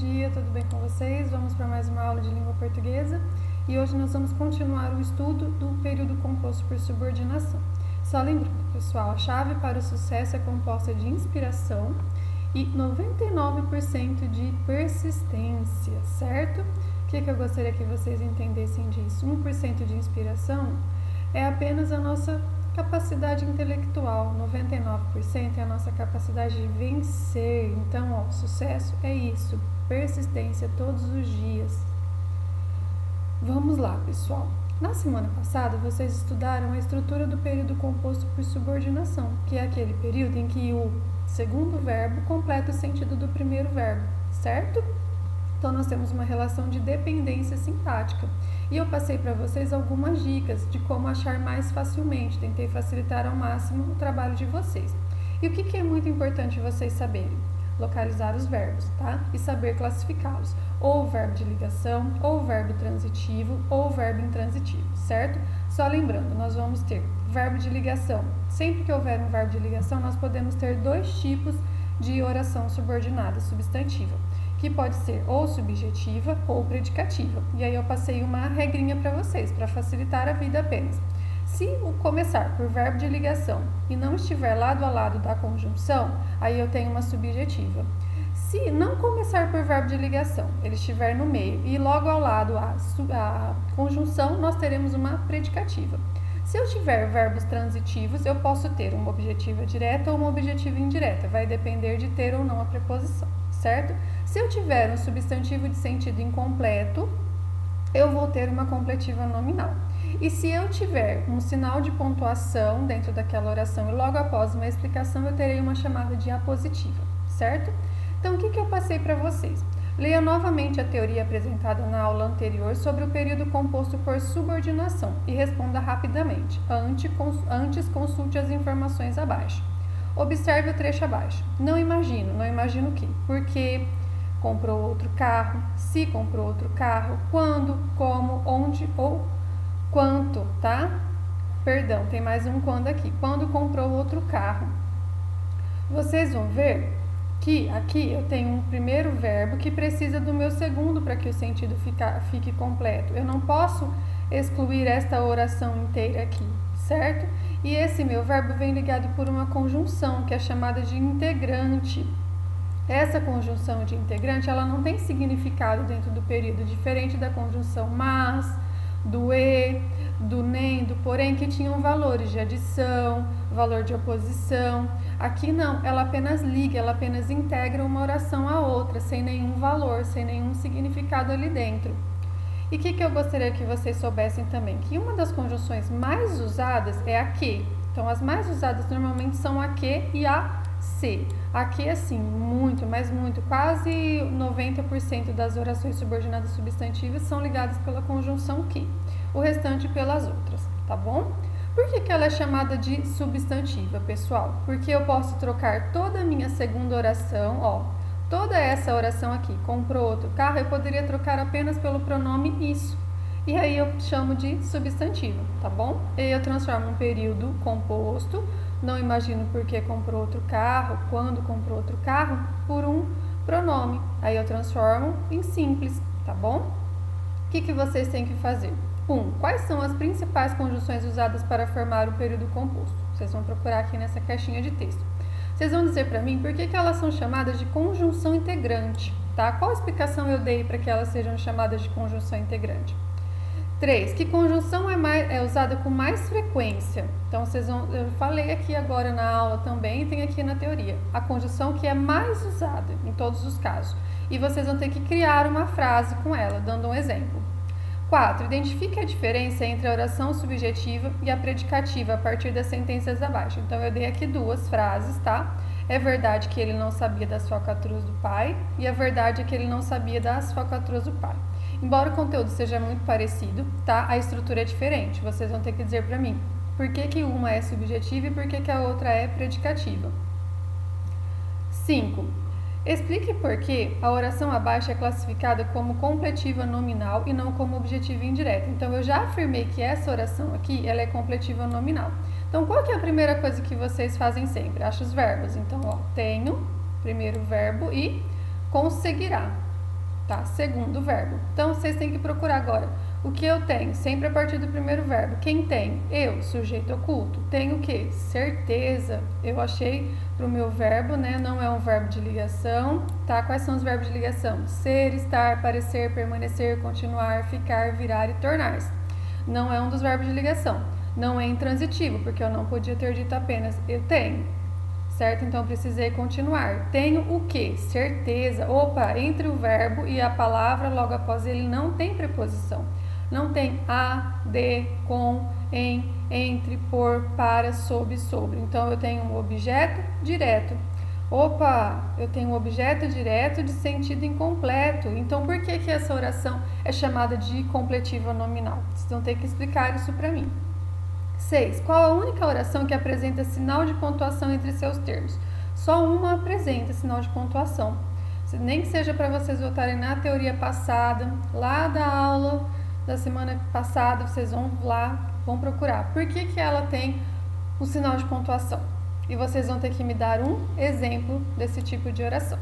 dia, tudo bem com vocês? Vamos para mais uma aula de língua portuguesa e hoje nós vamos continuar o estudo do período composto por subordinação. Só lembrando, pessoal, a chave para o sucesso é composta de inspiração e 99% de persistência, certo? O que eu gostaria que vocês entendessem disso? 1% de inspiração é apenas a nossa capacidade intelectual, 99% é a nossa capacidade de vencer. Então, sucesso é isso, persistência todos os dias. Vamos lá, pessoal. Na semana passada, vocês estudaram a estrutura do período composto por subordinação, que é aquele período em que o segundo verbo completa o sentido do primeiro verbo, certo? Então, nós temos uma relação de dependência sintática. E eu passei para vocês algumas dicas de como achar mais facilmente. Tentei facilitar ao máximo o trabalho de vocês. E o que é muito importante vocês saberem? Localizar os verbos, tá? E saber classificá-los. Ou o verbo de ligação, ou o verbo transitivo, ou o verbo intransitivo, certo? Só lembrando, nós vamos ter verbo de ligação. Sempre que houver um verbo de ligação, nós podemos ter dois tipos de oração subordinada substantiva, que pode ser ou subjetiva ou predicativa. E aí eu passei uma regrinha para vocês, para facilitar a vida apenas. Se começar por verbo de ligação e não estiver lado a lado da conjunção, aí eu tenho uma subjetiva. Se não começar por verbo de ligação, ele estiver no meio e logo ao lado a conjunção, nós teremos uma predicativa. Se eu tiver verbos transitivos, eu posso ter uma objetiva direta ou uma objetiva indireta, vai depender de ter ou não a preposição, certo? Se eu tiver um substantivo de sentido incompleto, eu vou ter uma completiva nominal. E se eu tiver um sinal de pontuação dentro daquela oração e logo após uma explicação, eu terei uma chamada de apositiva, certo? Então, o que eu passei para vocês? Leia novamente a teoria apresentada na aula anterior sobre o período composto por subordinação e responda rapidamente. Antes consulte as informações abaixo. Observe o trecho abaixo. Não imagino o quê? Porque comprou outro carro, se comprou outro carro, quando, como, onde ou quanto, tá? Perdão, tem mais um quando aqui. Quando comprou outro carro. Vocês vão ver que aqui eu tenho um primeiro verbo que precisa do meu segundo para que o sentido fique completo. Eu não posso excluir esta oração inteira aqui, certo? E esse meu verbo vem ligado por uma conjunção, que é chamada de integrante. Essa conjunção de integrante, ela não tem significado dentro do período, diferente da conjunção mas, do e, do nem, do porém, que tinham valores de adição, valor de oposição. Aqui não, ela apenas liga, ela apenas integra uma oração à outra, sem nenhum valor, sem nenhum significado ali dentro. E o que eu gostaria que vocês soubessem também? Que uma das conjunções mais usadas é a que. Então, as mais usadas normalmente são a que e a se. A que, assim, muito, mas muito, quase 90% das orações subordinadas substantivas são ligadas pela conjunção que. O restante pelas outras, tá bom? Por que ela é chamada de substantiva, pessoal? Porque eu posso trocar toda a minha segunda oração, toda essa oração aqui, comprou outro carro, eu poderia trocar apenas pelo pronome isso. E aí eu chamo de substantivo, tá bom? E eu transformo um período composto, não imagino por que comprou outro carro, quando comprou outro carro, por um pronome. Aí eu transformo em simples, tá bom? O que vocês têm que fazer? 1. Quais são as principais conjunções usadas para formar o período composto? Vocês vão procurar aqui nessa caixinha de texto. Vocês vão dizer para mim por que elas são chamadas de conjunção integrante, tá? Qual explicação eu dei para que elas sejam chamadas de conjunção integrante? 3. Que conjunção é usada com mais frequência? Então, eu falei aqui agora na aula também e tem aqui na teoria. A conjunção que é mais usada em todos os casos. E vocês vão ter que criar uma frase com ela, dando um exemplo. 4. Identifique a diferença entre a oração subjetiva e a predicativa a partir das sentenças abaixo. Então, eu dei aqui duas frases, tá? É verdade que ele não sabia das falcatruas do pai e a verdade é que ele não sabia das falcatruas do pai. Embora o conteúdo seja muito parecido, tá? A estrutura é diferente. Vocês vão ter que dizer para mim por que uma é subjetiva e por que a outra é predicativa. 5. Explique por que a oração abaixo é classificada como completiva nominal e não como objetiva indireta. Então, eu já afirmei que essa oração aqui, ela é completiva nominal. Então, qual que é a primeira coisa que vocês fazem sempre? Acha os verbos. Então, tenho, primeiro verbo, e conseguirá. tá? Segundo verbo. Então, vocês têm que procurar agora o que eu tenho, sempre a partir do primeiro verbo. Quem tem? Eu, sujeito oculto. Tenho o quê? Certeza. Eu achei pro meu verbo, né? Não é um verbo de ligação, tá? Quais são os verbos de ligação? Ser, estar, parecer, permanecer, continuar, ficar, virar e tornar-se. Não é um dos verbos de ligação. Não é intransitivo, porque eu não podia ter dito apenas eu tenho. Certo? Então, precisei continuar. Tenho o quê? Certeza. Opa, entre o verbo e a palavra, logo após ele, não tem preposição. Não tem a, de, com, em, entre, por, para, sob, sobre. Então, eu tenho um objeto direto. Opa, eu tenho um objeto direto de sentido incompleto. Então, por que essa oração é chamada de completiva nominal? Vocês vão ter que explicar isso para mim. 6. Qual a única oração que apresenta sinal de pontuação entre seus termos? Só uma apresenta sinal de pontuação. Nem que seja para vocês voltarem na teoria passada, lá da aula da semana passada, vocês vão lá, vão procurar. Por que ela tem um sinal de pontuação? E vocês vão ter que me dar um exemplo desse tipo de oração.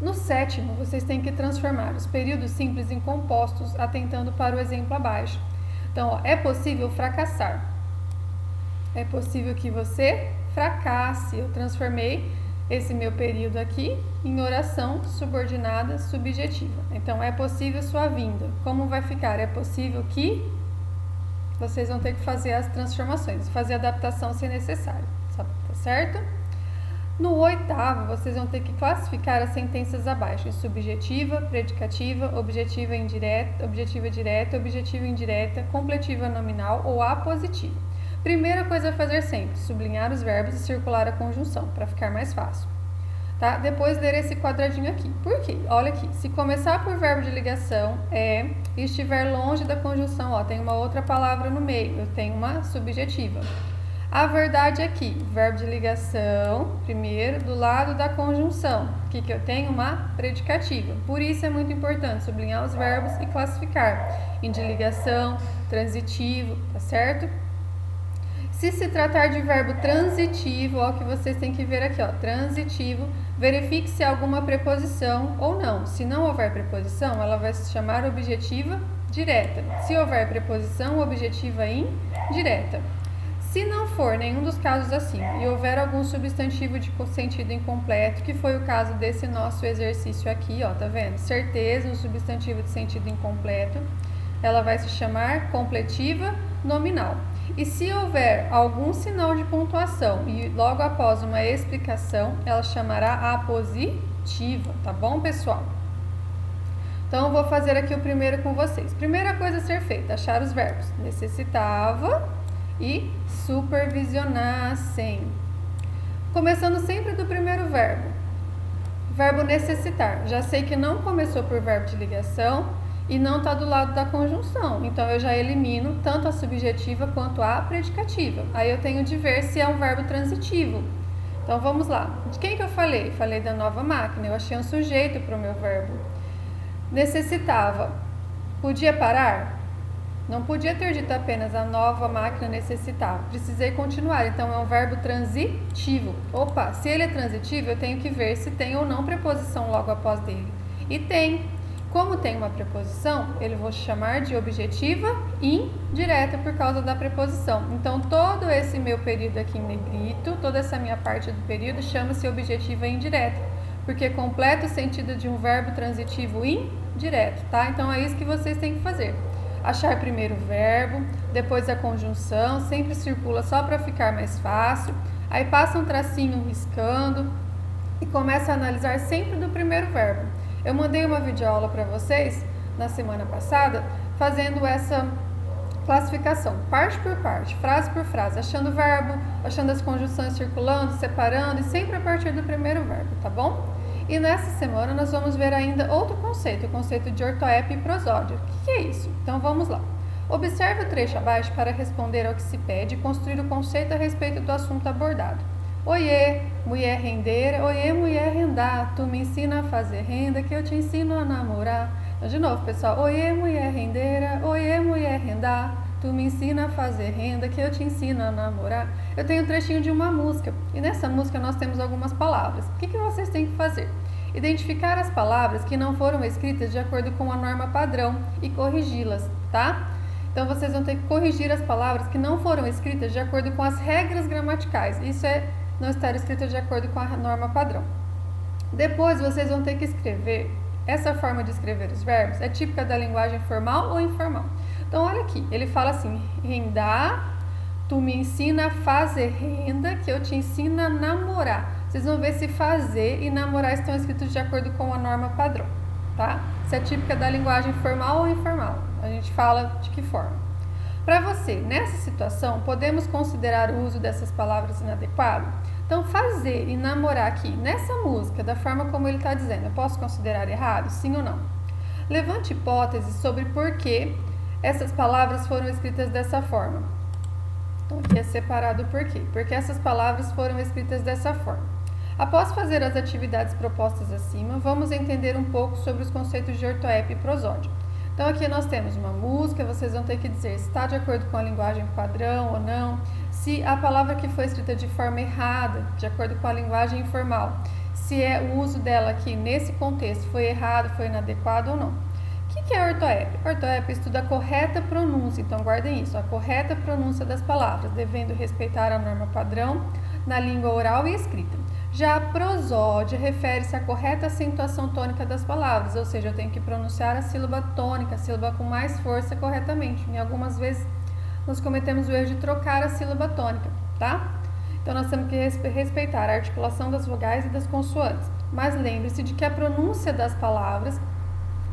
No 7º, vocês têm que transformar os períodos simples em compostos, atentando para o exemplo abaixo. Então, ó, é possível fracassar. É possível que você fracasse. Eu transformei esse meu período aqui em oração subordinada subjetiva. Então, é possível sua vinda. Como vai ficar? É possível que... Vocês vão ter que fazer as transformações, fazer a adaptação se necessário. Tá certo? No 8º, vocês vão ter que classificar as sentenças abaixo em subjetiva, predicativa, objetiva indireta, objetiva direta, objetiva indireta, completiva nominal ou apositiva. Primeira coisa a fazer sempre, sublinhar os verbos e circular a conjunção, para ficar mais fácil. Tá? Depois ler esse quadradinho aqui. Por quê? Olha aqui, se começar por verbo de ligação e estiver longe da conjunção, ó, tem uma outra palavra no meio, eu tenho uma subjetiva. A verdade aqui, verbo de ligação, primeiro, do lado da conjunção. Aqui que eu tenho uma predicativa. Por isso é muito importante sublinhar os verbos e classificar em de ligação, transitivo, tá certo? Se se tratar de verbo transitivo, ó, que vocês têm que ver aqui, ó, transitivo, verifique se há alguma preposição ou não. Se não houver preposição, ela vai se chamar objetiva direta. Se houver preposição, objetiva indireta. Se não for nenhum dos casos assim e houver algum substantivo de sentido incompleto, que foi o caso desse nosso exercício aqui, ó, tá vendo? Certeza, um substantivo de sentido incompleto, ela vai se chamar completiva nominal. E se houver algum sinal de pontuação e logo após uma explicação, ela chamará apositiva, tá bom, pessoal? Então, eu vou fazer aqui o primeiro com vocês. Primeira coisa a ser feita, achar os verbos. Necessitava e supervisionassem. Começando sempre do primeiro verbo. Verbo necessitar. Já sei que não começou por verbo de ligação e não está do lado da conjunção. Então, eu já elimino tanto a subjetiva quanto a predicativa. Aí eu tenho de ver se é um verbo transitivo. Então, vamos lá. De quem que eu falei? Falei da nova máquina. Eu achei um sujeito para o meu verbo. Necessitava. Podia parar? Não podia ter dito apenas a nova máquina necessitava. Precisei continuar. Então, é um verbo transitivo. Opa, se ele é transitivo, eu tenho que ver se tem ou não preposição logo após dele. E tem. Como tem uma preposição, ele vou chamar de objetiva indireta por causa da preposição. Então, todo esse meu período aqui em negrito, toda essa minha parte do período chama-se objetiva indireta, porque completa o sentido de um verbo transitivo indireto, tá? Então, é isso que vocês têm que fazer. Achar primeiro o verbo, depois a conjunção, sempre circula só para ficar mais fácil. Aí passa um tracinho riscando e começa a analisar sempre do primeiro verbo. Eu mandei uma videoaula para vocês na semana passada, fazendo essa classificação, parte por parte, frase por frase, achando o verbo, achando as conjunções circulando, separando e sempre a partir do primeiro verbo, tá bom? E nessa semana nós vamos ver ainda outro conceito, o conceito de ortoépia e prosódia. O que é isso? Então vamos lá. Observe o trecho abaixo para responder ao que se pede e construir o conceito a respeito do assunto abordado. Oiê, mulher rendeira, oiê, mulher rendar, tu me ensina a fazer renda que eu te ensino a namorar. Então, de novo, pessoal, oiê, mulher rendeira, oiê, mulher rendar, tu me ensina a fazer renda que eu te ensino a namorar. Eu tenho um trechinho de uma música e nessa música nós temos algumas palavras. O que vocês têm que fazer? Identificar as palavras que não foram escritas de acordo com a norma padrão e corrigi-las, tá? Então, vocês vão ter que corrigir as palavras que não foram escritas de acordo com as regras gramaticais. Isso é não estar escrito de acordo com a norma padrão. Depois, vocês vão ter que escrever. Essa forma de escrever os verbos é típica da linguagem formal ou informal. Então, olha aqui. Ele fala assim, rendar, tu me ensina a fazer renda, que eu te ensino a namorar. Vocês vão ver se fazer e namorar estão escritos de acordo com a norma padrão, tá? Isso é típica da linguagem formal ou informal. A gente fala de que forma? Para você, nessa situação, podemos considerar o uso dessas palavras inadequado? Então, fazer e namorar aqui, nessa música, da forma como ele está dizendo, eu posso considerar errado? Sim ou não? Levante hipóteses sobre por que essas palavras foram escritas dessa forma. Então, aqui é separado por quê? Porque essas palavras foram escritas dessa forma. Após fazer as atividades propostas acima, vamos entender um pouco sobre os conceitos de ortoépia e prosódia. Então, aqui nós temos uma música, vocês vão ter que dizer se está de acordo com a linguagem padrão ou não, se a palavra que foi escrita de forma errada, de acordo com a linguagem informal, se o uso dela aqui nesse contexto foi errado, foi inadequado ou não. O que é ortoépia? Ortoépia estuda a correta pronúncia, então guardem isso, a correta pronúncia das palavras, devendo respeitar a norma padrão na língua oral e escrita. Já a prosódia refere-se à correta acentuação tônica das palavras, ou seja, eu tenho que pronunciar a sílaba tônica, a sílaba com mais força corretamente. Em algumas vezes nós cometemos o erro de trocar a sílaba tônica, tá? Então nós temos que respeitar a articulação das vogais e das consoantes. Mas lembre-se de que a pronúncia das palavras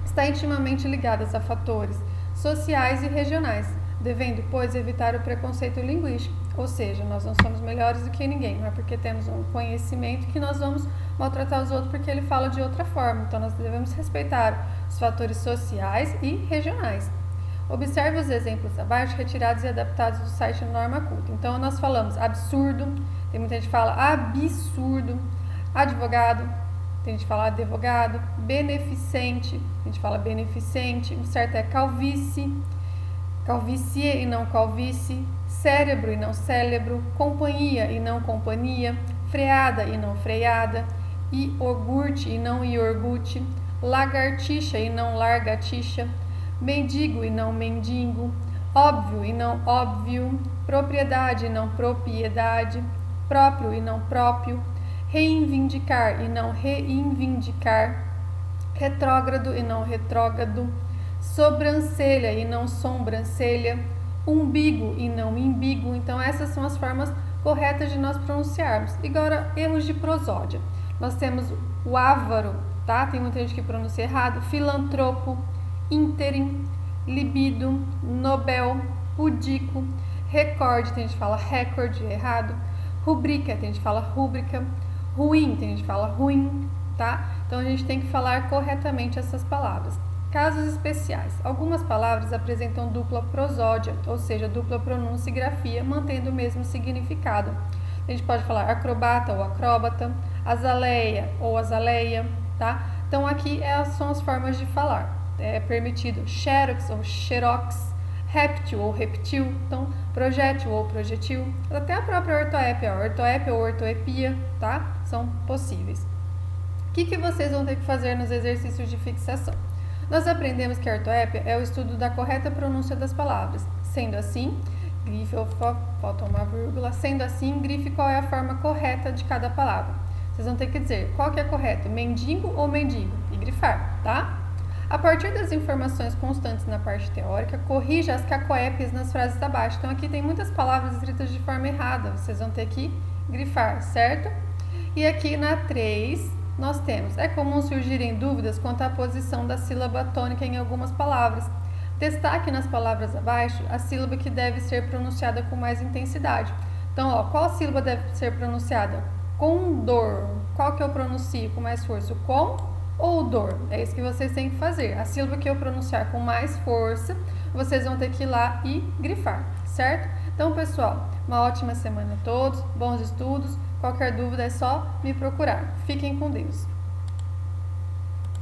está intimamente ligada a fatores sociais e regionais, devendo, pois, evitar o preconceito linguístico. Ou seja, nós não somos melhores do que ninguém, não é porque temos um conhecimento que nós vamos maltratar os outros porque ele fala de outra forma. Então, nós devemos respeitar os fatores sociais e regionais. Observe os exemplos abaixo, retirados e adaptados do site Norma Culta. Então, nós falamos absurdo, tem muita gente que fala absurdo, advogado, tem gente que fala advogado, beneficente, a gente fala beneficente, o certo é calvície, calvície e não calvície, cérebro e não cérebro, companhia e não companhia, freada e não freada, iogurte e não iogurte, lagartixa e não largatixa, mendigo e não mendigo, óbvio e não óbvio, propriedade e não propriedade, próprio e não próprio, reivindicar e não reivindicar, retrógrado e não retrógrado, sobrancelha e não sobrancelha, umbigo e não imbigo. Então, essas são as formas corretas de nós pronunciarmos. E agora, erros de prosódia. Nós temos o ávaro, tá? Tem muita gente que pronuncia errado. Filantropo, ínterim, libido, nobel, pudico, recorde, tem gente que fala recorde, errado. Rubrica, tem gente que fala rúbrica. Ruim, tem gente que fala ruim, tá? Então, a gente tem que falar corretamente essas palavras. Casos especiais. Algumas palavras apresentam dupla prosódia, ou seja, dupla pronúncia e grafia, mantendo o mesmo significado. A gente pode falar acrobata ou acróbata, azaleia ou azaleia, tá? Então, aqui são as formas de falar. É permitido xerox ou xerox, réptil ou reptil, então, projétil ou projetil, até a própria ortoépia ou ortoepia, tá? São possíveis. O que vocês vão ter que fazer nos exercícios de fixação? Nós aprendemos que a ortoépia é o estudo da correta pronúncia das palavras. Sendo assim, grife, falta uma vírgula, sendo assim, grife qual é a forma correta de cada palavra. Vocês vão ter que dizer qual que é correto, mendigo ou mendigo, e grifar, tá? A partir das informações constantes na parte teórica, corrija as cacoépias nas frases abaixo. Então, aqui tem muitas palavras escritas de forma errada, vocês vão ter que grifar, certo? E aqui na 3... nós temos, é comum surgirem dúvidas quanto à posição da sílaba tônica em algumas palavras. Destaque nas palavras abaixo a sílaba que deve ser pronunciada com mais intensidade. Então, qual sílaba deve ser pronunciada? Condor. Qual que eu pronuncio com mais força? O com ou o dor? É isso que vocês têm que fazer. A sílaba que eu pronunciar com mais força, vocês vão ter que ir lá e grifar, certo? Então, pessoal, uma ótima semana a todos, bons estudos. Qualquer dúvida é só me procurar. Fiquem com Deus.